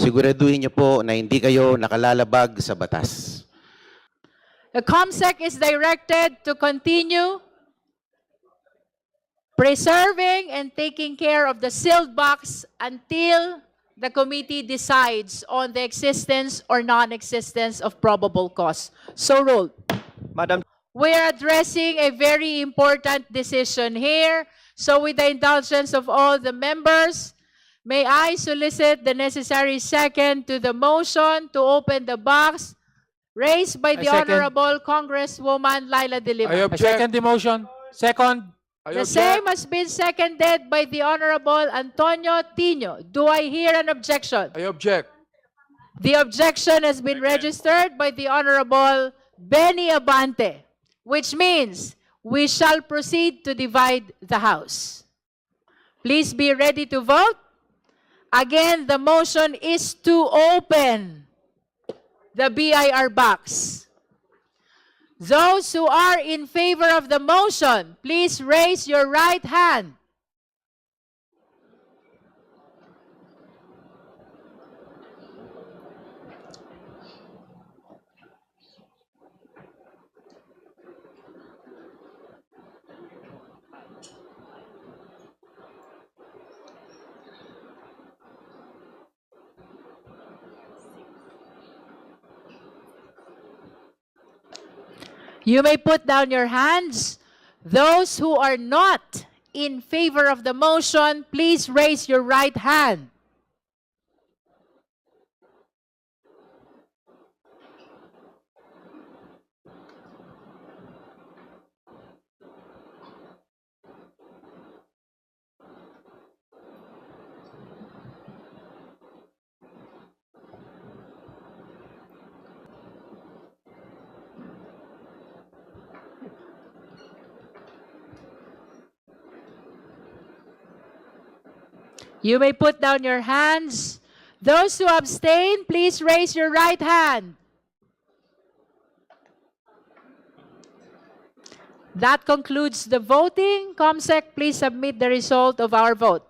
siguraduhin niyo po na hindi kayo nakalalabag sa batas. The COMSEC is directed to continue preserving and taking care of the sealed box until the committee decides on the existence or non-existence of probable cause. So ruled. Madam, We're addressing a very important decision here. So with the indulgence of all the members, may I solicit the necessary second to the motion to open the box raised by the second. Honorable Congresswoman Laila De Lima. I second the motion. Second. The same has been seconded by the Honorable Antonio Tino. Do I hear an objection? I object. The objection has been registered by the Honorable Benny Abante, which means we shall proceed to divide the House. Please be ready to vote. Again, the motion is to open the BIR box. Those who are in favor of the motion, please raise your right hand. You may put down your hands. Those who are not in favor of the motion, please raise your right hand. You may put down your hands. Those who abstain, please raise your right hand. That concludes the voting. COMSEC, please submit the result of our vote.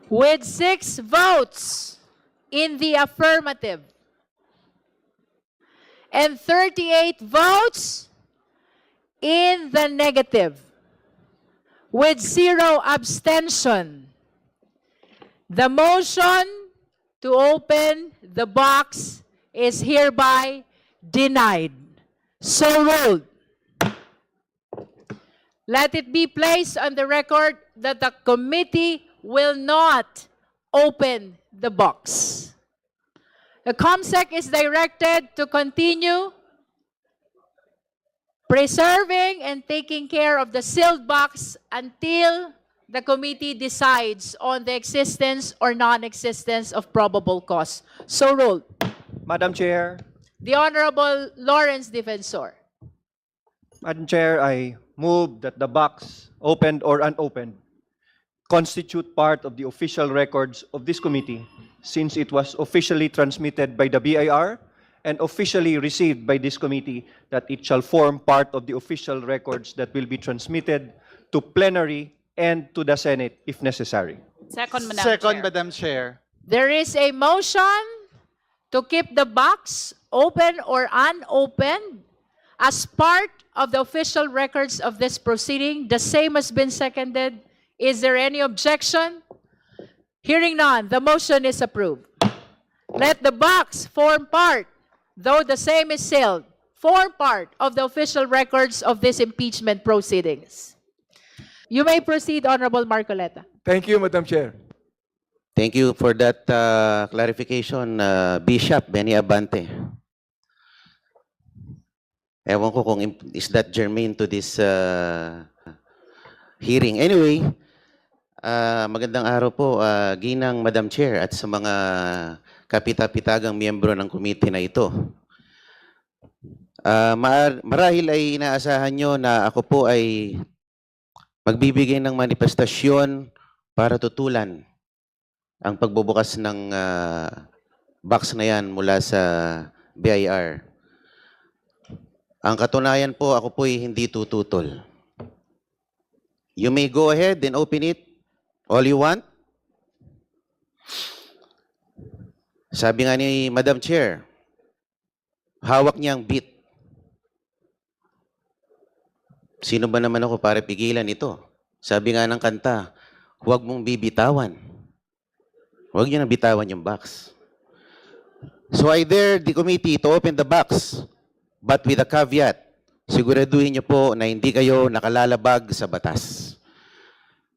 With 6 votes in the affirmative, and 38 votes in the negative, with 0 abstention. The motion to open the box is hereby denied. So ruled. Let it be placed on the record that the committee will not open the box. The COMSEC is directed to continue preserving and taking care of the sealed box until the committee decides on the existence or non-existence of probable cause. So ruled. Madam Chair, The Honorable Lawrence Defensor. Madam Chair, I move that the box, opened or unopened, constitute part of the official records of this committee since it was officially transmitted by the BIR and officially received by this committee, that it shall form part of the official records that will be transmitted to plenary and to the Senate if necessary. Second, Madam Second, Chair. Madam Chair. There is a motion to keep the box open or unopened as part of the official records of this proceeding. The same has been seconded. Is there any objection? Hearing none, the motion is approved. Let the box form part, though the same is sealed, form part of the official records of this impeachment proceedings. You may proceed, Honorable Marcoleta. Thank you, Madam Chair. Thank you for that clarification, Bishop Benny Abante. Ewan ko kung is that germane to this hearing. Anyway, magandang araw po, ginang Madam Chair at sa mga kapita-pitagang miyembro ng committee na ito. Marahil ay inaasahan nyo na ako po ay magbibigay ng manifestasyon para tutulan ang pagbubukas ng box na yan mula sa BIR. Ang katunayan po, ako po'y hindi tututol. You may go ahead and open it all you want. Sabi nga ni Madam Chair, hawak niya ang beat. Sino ba naman ako para pigilan ito? Sabi nga ng kanta, huwag mong bibitawan. Huwag niyo nang bitawan yung box. So I dare the committee to open the box, but with a caveat, siguraduhin niyo po na hindi kayo nakalalabag sa batas.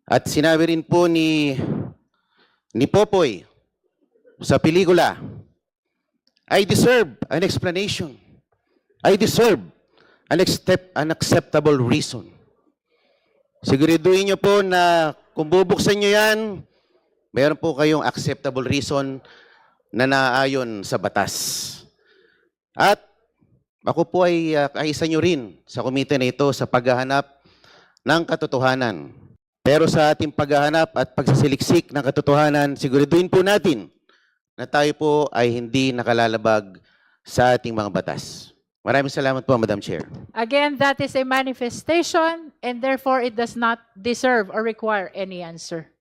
At sinabi rin po ni Popoy sa pelikula, I deserve an explanation. I deserve an acceptable reason. Siguraduhin niyo po na kung bubuksan niyo yan, mayroon po kayong acceptable reason na naaayon sa batas. At ako po ay kaisa niyo rin sa komite na ito sa paghahanap ng katotohanan. Pero sa ating paghahanap at pagsasiliksik ng katotohanan, siguraduhin po natin na tayo po ay hindi nakalalabag sa ating mga batas. Maraming salamat po, Madam Chair. Again, that is a manifestation and therefore it does not deserve or require any answer.